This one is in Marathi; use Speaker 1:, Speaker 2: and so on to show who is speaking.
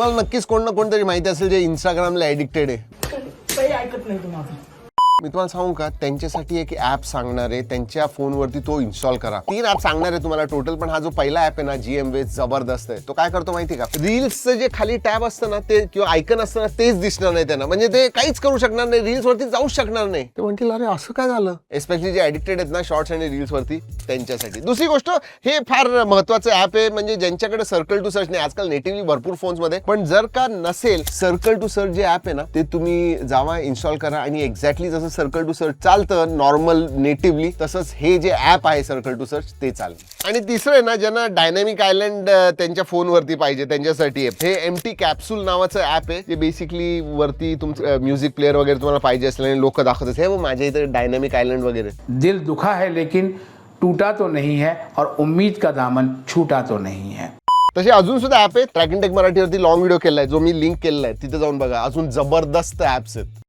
Speaker 1: तुम्हाला नक्कीच कोण ना कोणतरी माहिती असेल जे इंस्टाग्रामला एडिक्टेड आहे.
Speaker 2: काही ऐकत नाही तुम्हाला.
Speaker 1: मी तुम्हाला सांगू का, त्यांच्यासाठी एक ऍप सांगणार आहे, त्यांच्या फोनवरती तो इन्स्टॉल करा. 3 ऍप सांगणार आहे तुम्हाला टोटल, पण हा जो पहिला ऍप आहे ना GMWave जबरदस्त आहे. तो काय करतो माहिती का, रील्सचं जे खाली टॅब असतं ना ते किंवा आयकन असतं ना तेच दिसणार नाही त्यांना, म्हणजे ते काहीच करू शकणार नाही, रील्स वरती जाऊच शकणार नाही. ते म्हणतील अरे असं काय झालं, एस्पेशली जे ऍडिक्टेड आहेत ना शॉर्ट्स आणि रील्स वरती त्यांच्यासाठी. दुसरी गोष्ट, हे फार महत्वाचं ऍप आहे, म्हणजे ज्यांच्याकडे सर्कल टू सर्च नाही, आजकाल नेटिव्हली भरपूर फोन्स मध्ये, पण जर का नसेल सर्कल टू सर्च जे ऍप आहे ना ते तुम्ही जावा इन्स्टॉल करा आणि एक्झॅक्टली जसं सर्कल टू सर्च चालतं नॉर्मल नेटिव्हली तसंच हे जे ऍप आहे सर्कल टू सर्च ते चालेल. आणि तिसरं आहे ना, ज्यांना डायनॅमिक आयलंड त्यांच्या फोनवरती पाहिजे त्यांच्यासाठी हे एम्प्टी कॅप्सूल नावाचं ऍप आहे, जे बेसिकली वरती तुमचं म्युझिक प्लेअर वगैरे तुम्हाला पाहिजे असेल आणि लोक दाखवत असेल हे माझ्या इथे डायनॅमिक आयलंड वगैरे.
Speaker 3: दिल दुखा है लेकिन टूटा तो नहीं है और उम्मीद का दामन छूटा तो नहीं है.
Speaker 1: तसे अजून सुद्धा ऍप आहे. ट्रॅक इन टेक मराठीवरती लॉंग व्हिडिओ केलाय जो मी लिंक केलेला आहे, तिथे जाऊन बघा. अजून जबरदस्त ऍप्स आहेत.